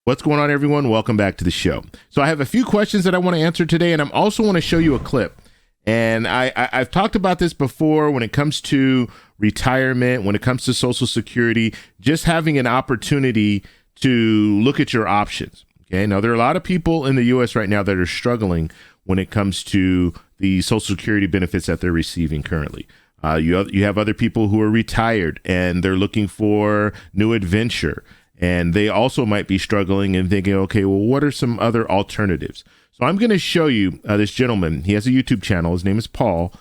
What's going on, everyone? Welcome back to the show. So I have a few questions that I want to answer today, and I also want to show you a clip. And I've talked about this before when it comes to retirement, when it comes to Social Security, just having an opportunity to look at your options. Okay. Now, there are a lot of people in the U.S. right now that are struggling when it comes to the Social Security benefits that they're receiving currently. You have other people who are retired and they're looking for new adventure. And they also might be struggling and thinking, okay, well, what are some other alternatives? So I'm going to show you this gentleman. He has a YouTube channel. His name is Paul.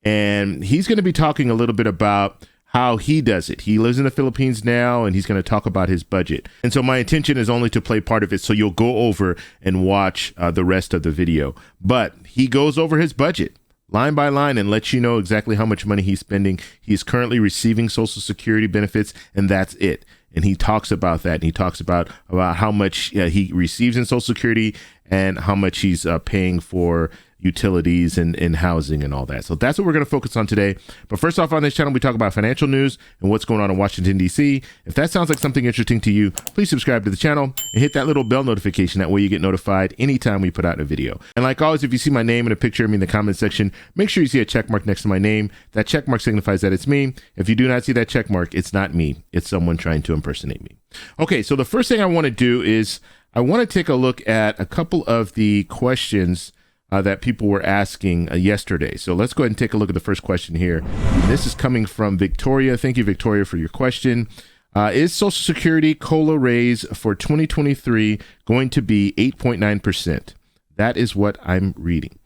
And he's going to be talking a little bit about how he does it. He lives in the Philippines now, and he's going to talk about his budget. And so my intention is only to play part of it, so you'll go over and watch the rest of the video. But he goes over his budget line by line and lets you know exactly how much money he's spending. He's currently receiving Social Security benefits, and that's it. And he talks about that. And he talks about how much he receives in Social Security and how much he's paying for utilities and housing and all that. So that's what we're going to focus on today. But first off, on this channel, we talk about financial news and what's going on in Washington, D.C. If that sounds like something interesting to you, please subscribe to the channel and hit that little bell notification. That way you get notified anytime we put out a video. And like always, if you see my name and a picture of me in the comment section, make sure you see a check mark next to my name. That check mark signifies that it's me. If you do not see that check mark, it's not me. It's someone trying to impersonate me. Okay, so the first thing I want to do is I want to take a look at a couple of the questions that people were asking yesterday. So let's go ahead and take a look at the first question here. This is coming from Victoria. Thank you, Victoria, for your question. Is Social Security COLA raise for 2023 going to be 8.9%? That is what I'm reading.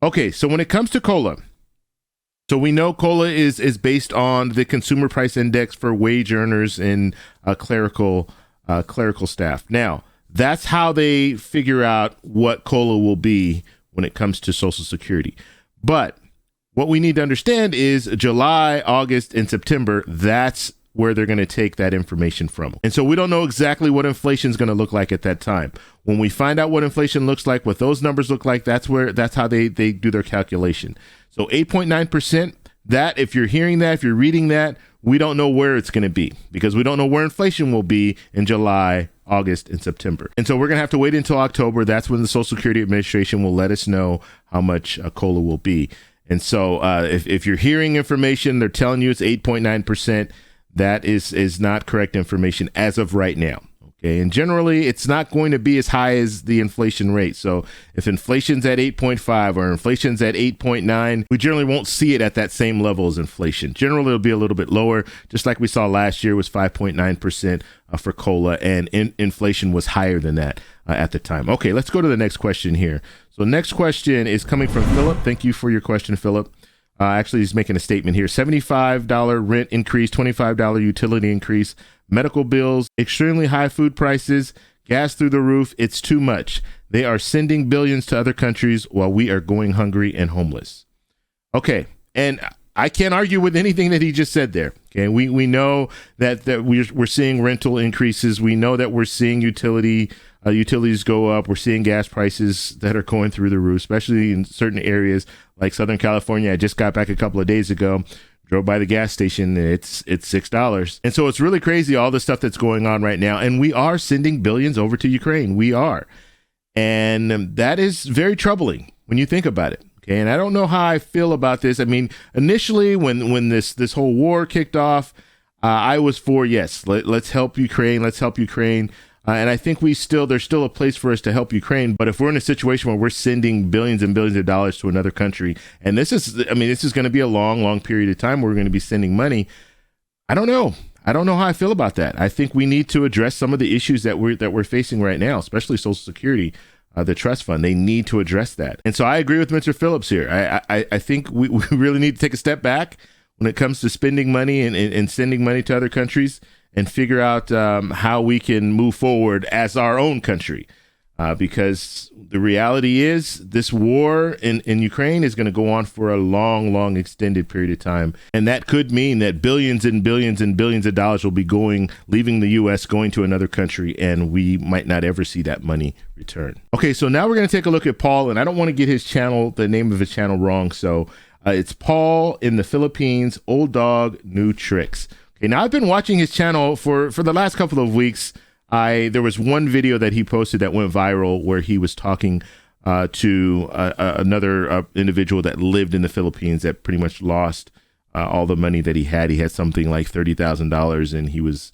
Okay, so when it comes to COLA, so we know COLA is based on the Consumer Price Index for wage earners and clerical staff. Now, that's how they figure out what COLA will be when it comes to Social Security. But what we need to understand is July, August, and September, that's where they're going to take that information from. And so we don't know exactly what inflation is going to look like at that time. When we find out what inflation looks like, what those numbers look like, that's how they do their calculation. So 8.9%, that if you're hearing that, if you're reading that, we don't know where it's going to be because we don't know where inflation will be in July, August, and September. And so we're going to have to wait until October. That's when the Social Security Administration will let us know how much COLA will be. And so if you're hearing information, they're telling you it's 8.9%, that is not correct information as of right now. Okay. And generally, it's not going to be as high as the inflation rate. So if inflation's at 8.5 or inflation's at 8.9, we generally won't see it at that same level as inflation. Generally, it'll be a little bit lower, just like we saw last year was 5.9% for COLA, and inflation was higher than that at the time. Okay, let's go to the next question here. So next question is coming from Philip. Thank you for your question, Philip. Actually, he's making a statement here. $75 rent increase, $25 utility increase, medical bills, extremely high food prices, gas through the roof. It's too much. They are sending billions to other countries while we are going hungry and homeless. Okay, and I can't argue with anything that he just said there. Okay, we know that we're seeing rental increases. We know that we're seeing utilities go up. We're seeing gas prices that are going through the roof, especially in certain areas like Southern California. I just got back a couple of days ago, drove by the gas station. It's $6. And so it's really crazy, all the stuff that's going on right now. And we are sending billions over to Ukraine. We are. And that is very troubling when you think about it. Okay, and I don't know how I feel about this. I mean, initially when this whole war kicked off, I was for, yes, let's help Ukraine. Let's help Ukraine. And I think there's still a place for us to help Ukraine. But if we're in a situation where we're sending billions and billions of dollars to another country, and this is going to be a long, long period of time where we're going to be sending money, I don't know. I don't know how I feel about that. I think we need to address some of the issues that we're facing right now, especially Social Security, the trust fund. They need to address that. And so I agree with Mr. Phillips here. I think we really need to take a step back when it comes to spending money and sending money to other countries, and figure out how we can move forward as our own country. Because the reality is this war in Ukraine is going to go on for a long, long extended period of time. And that could mean that billions and billions and billions of dollars will be leaving the U.S., going to another country, and we might not ever see that money return. Okay, so now we're going to take a look at Paul, and I don't want to get the name of his channel wrong. So it's Paul in the Philippines, Old Dog, New Tricks. Okay, now I've been watching his channel for the last couple of weeks. There was one video that he posted that went viral where he was talking to another individual that lived in the Philippines that pretty much lost all the money that he had. He had something like $30,000, and he was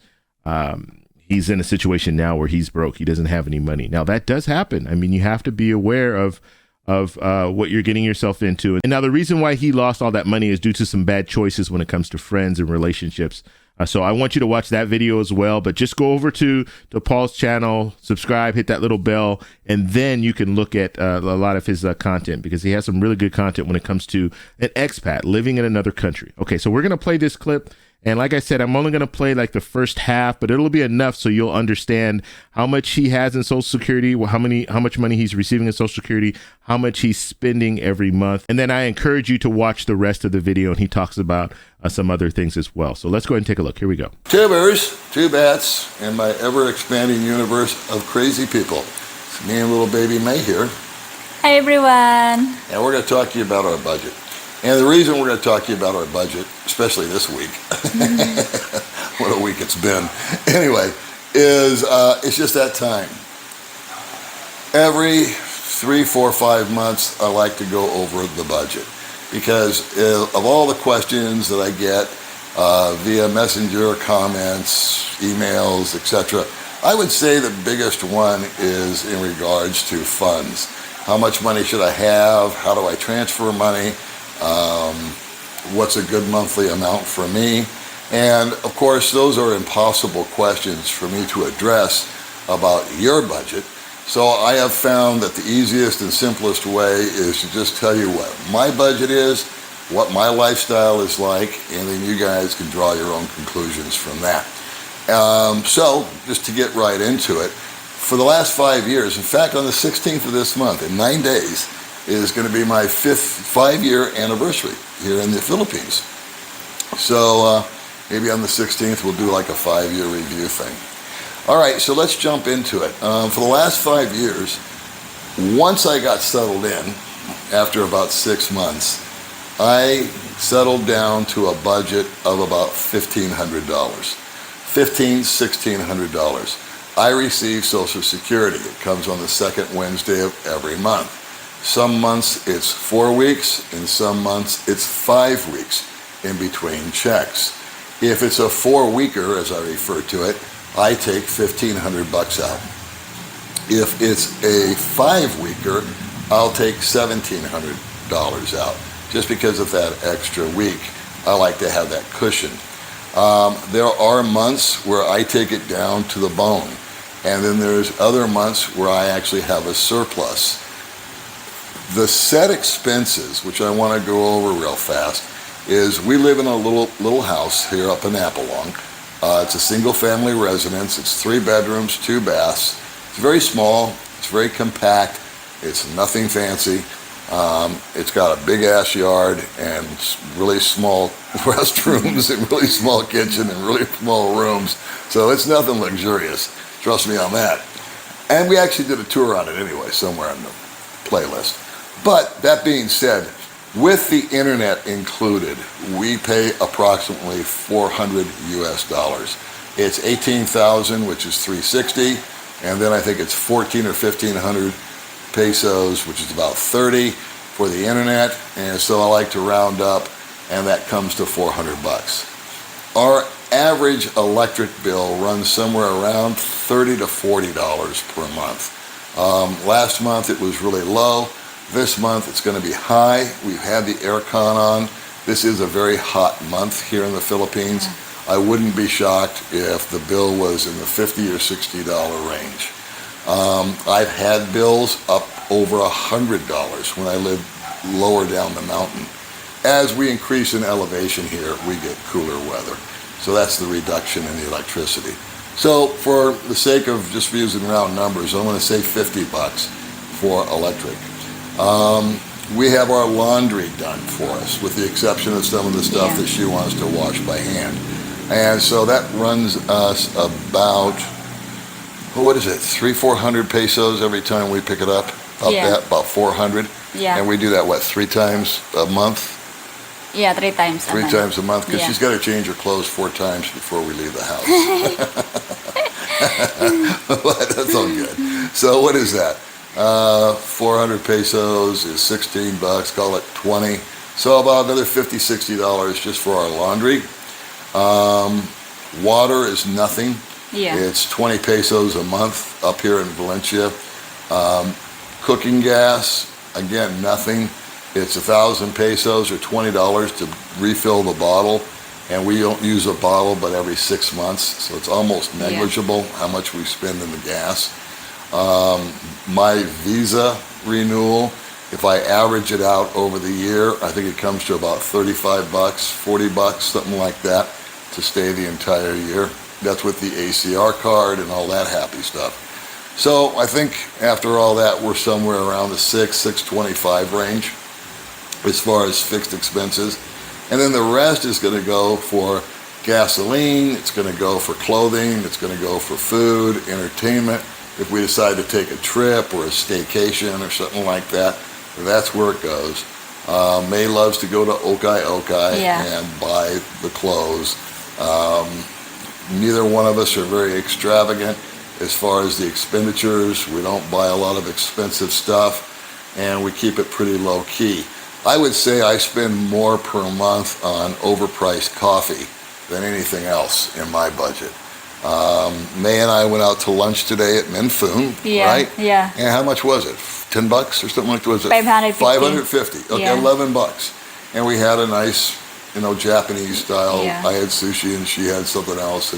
he's in a situation now where he's broke. He doesn't have any money. Now that does happen. I mean, you have to be aware of what you're getting yourself into. And now the reason why he lost all that money is due to some bad choices when it comes to friends and relationships. So I want you to watch that video as well, but just go over to Paul's channel, subscribe, hit that little bell, and then you can look at a lot of his content, because he has some really good content when it comes to an expat living in another country. Okay, so we're going to play this clip. And like I said, I'm only going to play like the first half, but it'll be enough so you'll understand how much he has in Social Security, how much money he's receiving in Social Security, how much he's spending every month. And then I encourage you to watch the rest of the video, and he talks about some other things as well. So let's go ahead and take a look. Here we go. Tubers, two bats, and my ever-expanding universe of crazy people. It's me and little baby May here. Hi, everyone. And we're going to talk to you about our budget. And the reason we're going to talk to you about our budget, especially this week, what a week it's been, anyway, is it's just that time. Every 3, 4, 5 months, I like to go over the budget, because of all the questions that I get via messenger, comments, emails, etc., I would say the biggest one is in regards to funds. How much money should I have? How do I transfer money? What's a good monthly amount for me? And of course, those are impossible questions for me to address about your budget. So I have found that the easiest and simplest way is to just tell you what my budget is, what my lifestyle is like, and then you guys can draw your own conclusions from that. So just to get right into it, for the last 5 years, in fact, on the 16th of this month, in 9 days, is going to be my 5-year anniversary here in the Philippines. So maybe on the 16th we'll do like a 5-year review thing. All right, so let's jump into it. For the last 5 years, once I got settled in, after about 6 months, I settled down to a budget of about $1,500. $1,600. I receive Social Security. It comes on the second Wednesday of every month. Some months it's 4 weeks, and some months it's 5 weeks in between checks. If it's a 4-weeker, as I refer to it, I take $1,500 out. If it's a 5-weeker, I'll take $1,700 out. Just because of that extra week, I like to have that cushion. There are months where I take it down to the bone, and then there's other months where I actually have a surplus. The set expenses, which I want to go over real fast, is we live in a little house here up in Apalong. It's a single-family residence. It's 3 bedrooms, 2 baths. It's very small. It's very compact. It's nothing fancy. It's got a big-ass yard and really small restrooms and really small kitchen and really small rooms. So it's nothing luxurious. Trust me on that. And we actually did a tour on it anyway, somewhere on the playlist. But that being said, with the internet included, we pay approximately $400 US. It's $18,000, which is $360, and then I think it's 14 or 1,500 pesos, which is about 30 for the internet. And so I like to round up, and that comes to $400. Our average electric bill runs somewhere around $30 to $40 per month. Last month it was really low. This month it's going to be high. We've had the aircon on. This is a very hot month here in the Philippines. I wouldn't be shocked if the bill was in the $50 or $60 range. I've had bills up over $100 when I lived lower down the mountain. As we increase in elevation here, we get cooler weather. So that's the reduction in the electricity. So for the sake of just using round numbers, I'm going to say $50 for electric. We have our laundry done for us, with the exception of some of the stuff that she wants to wash by hand. And so that runs us about, what is it, 300-400 pesos every time we pick it up? That, about 400. Yeah. And we do that, 3 times a month? Yeah, 3 times a Three month. times a month, because Yeah. she's got to change her clothes 4 times before we leave the house. But that's all good. So what is that? 400 pesos is 16 bucks, call it 20. So about another $50, $60 just for our laundry. Water is nothing. Yeah. It's 20 pesos a month up here in Valencia. Cooking gas, again, nothing. It's 1,000 pesos or $20 to refill the bottle. And we don't use a bottle but every 6 months. So it's almost negligible how much we spend in the gas. My Visa renewal, if I average it out over the year, I think it comes to about 35 bucks, 40 bucks, something like that, to stay the entire year. That's with the ACR card and all that happy stuff. So I think after all that, we're somewhere around the $625 range as far as fixed expenses. And then the rest is going to go for gasoline, it's going to go for clothing, it's going to go for food, entertainment. If we decide to take a trip or a staycation or something like that, that's where it goes. May loves to go to Okai and buy the clothes. Neither one of us are very extravagant as far as the expenditures. We don't buy a lot of expensive stuff, and we keep it pretty low key. I would say I spend more per month on overpriced coffee than anything else in my budget. May and I went out to lunch today at Minfoon, right? Yeah. And how much was it? 10 bucks or something like that? Was it 550. 550. Okay, Yeah. 11 bucks. And we had a nice, Japanese style. Yeah. I had sushi and she had something else.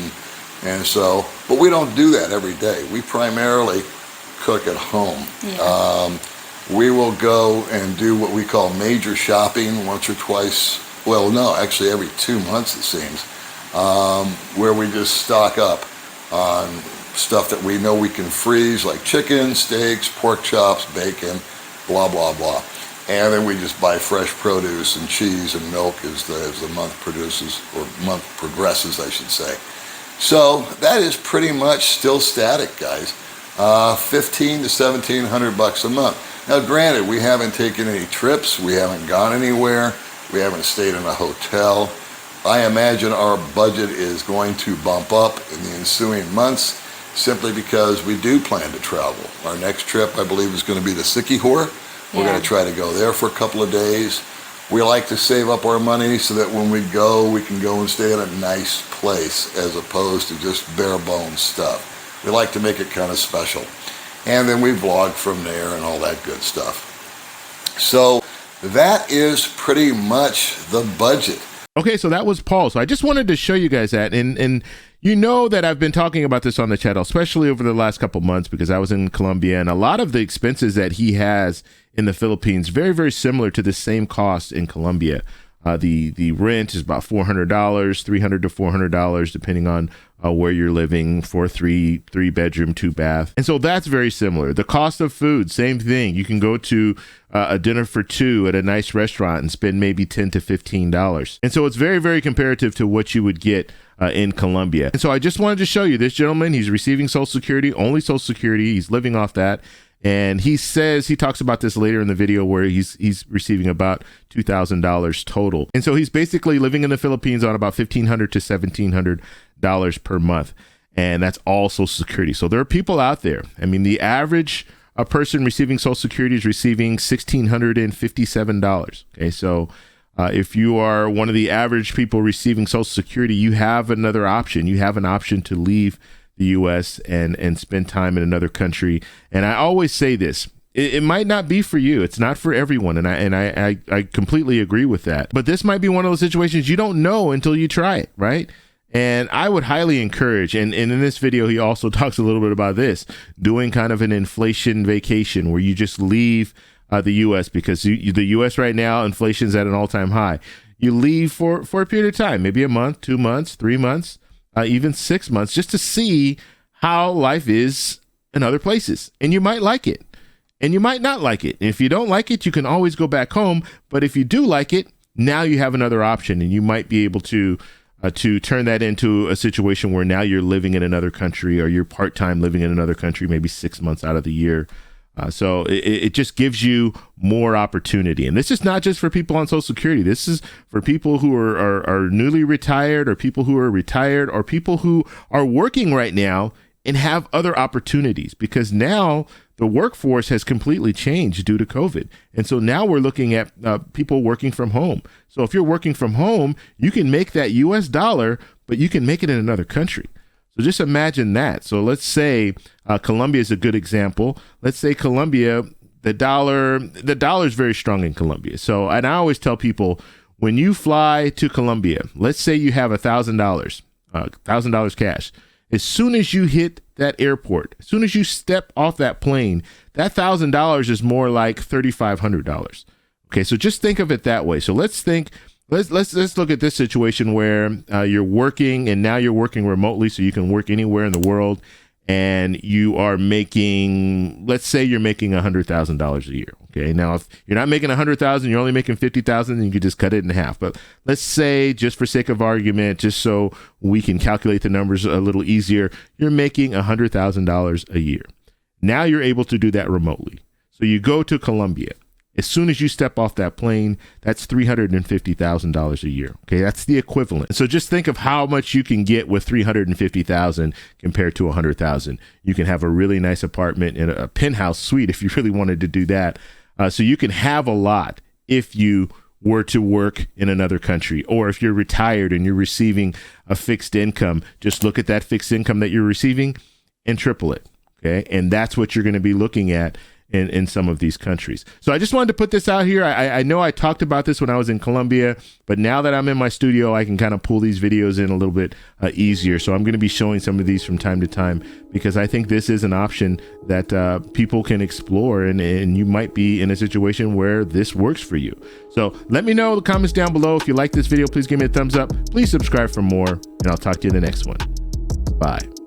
And so, but we don't do that every day. We primarily cook at home. Yeah. We will go and do what we call major shopping once or twice. Well, no, actually every 2 months it seems. Where we just stock up on stuff that we know we can freeze, like chicken, steaks, pork chops, bacon, blah, blah, blah. And then we just buy fresh produce and cheese and milk as the month produces, or month progresses, I should say. So that is pretty much still static, guys. 15 to 1,700 bucks a month. Now, granted, we haven't taken any trips, we haven't gone anywhere, we haven't stayed in a hotel. I imagine our budget is going to bump up in the ensuing months simply because we do plan to travel. Our next trip, I believe, is going to be to Siquijor. We're going to try to go there for a couple of days. We like to save up our money so that when we can go and stay in a nice place as opposed to just bare bones stuff. We like to make it kind of special. And then we vlog from there and all that good stuff. So that is pretty much the budget. Okay, so that was Paul. So I just wanted to show you guys that. And you know that I've been talking about this on the channel, especially over the last couple months, because I was in Colombia, and a lot of the expenses that he has in the Philippines, very, very similar to the same cost in Colombia. The rent is about $400, $300 to $400, depending on where you're living, for three bedroom, 2 bath. And so that's very similar. The cost of food, same thing. You can go to a dinner for 2 at a nice restaurant and spend maybe $10 to $15. And so it's very, very comparative to what you would get in Colombia. And so I just wanted to show you this gentleman. He's receiving Social Security, only Social Security. He's living off that. And he talks about this later in the video, where he's receiving about $2,000 total. And so he's basically living in the Philippines on about $1,500 to $1,700 per month. And that's all Social Security. So there are people out there. I mean, the average person receiving Social Security is receiving $1,657. Okay, so if you are one of the average people receiving Social Security, you have another option. You have an option to leave the U.S. and spend time in another country. And I always say this, it might not be for you. It's not for everyone. And I completely agree with that. But this might be one of those situations you don't know until you try it, right? And I would highly encourage, and in this video, he also talks a little bit about this, doing kind of an inflation vacation where you just leave the U.S. because the U.S. right now, inflation's at an all-time high. You leave for a period of time, maybe a month, 2 months, 3 months, even 6 months, just to see how life is in other places. And you might like it, and you might not like it. And if you don't like it, you can always go back home. But if you do like it, now you have another option, and you might be able to turn that into a situation where now you're living in another country, or you're part-time living in another country, maybe 6 months out of the year. So it just gives you more opportunity. And this is not just for people on Social Security. This is for people who are newly retired, or people who are retired, or people who are working right now and have other opportunities, because now the workforce has completely changed due to COVID. And so now we're looking at people working from home. So if you're working from home, you can make that US dollar, but you can make it in another country. So just imagine that. So let's say Colombia is a good example. Let's say Colombia, the dollar is very strong in Colombia. So, and I always tell people, when you fly to Colombia, let's say you have $1,000 cash. As soon as you hit that airport, as soon as you step off that plane, that $1,000 is more like $3,500. Okay, so just think of it that way. So let's look at this situation where you're working, and now you're working remotely, so you can work anywhere in the world, and you are making, let's say you're making $100,000 a year. Okay, now if you're not making $100,000, you're only making $50,000, then you could just cut it in half. But let's say, just for sake of argument, just so we can calculate the numbers a little easier, you're making $100,000 a year. Now you're able to do that remotely. So you go to Colombia. As soon as you step off that plane, that's $350,000 a year. Okay, that's the equivalent. So just think of how much you can get with $350,000 compared to $100,000. You can have a really nice apartment in a penthouse suite if you really wanted to do that. So you can have a lot if you were to work in another country, or if you're retired and you're receiving a fixed income. Just look at that fixed income that you're receiving and triple it. Okay, and that's what you're going to be looking at in some of these countries. So I just wanted to put this out here. I know I talked about this when I was in Colombia, but now that I'm in my studio, I can kind of pull these videos in a little bit easier. So I'm going to be showing some of these from time to time, because I think this is an option that people can explore, and you might be in a situation where this works for you. So let me know in the comments down below. If you like this video, please give me a thumbs up. Please subscribe for more, and I'll talk to you in the next one. Bye.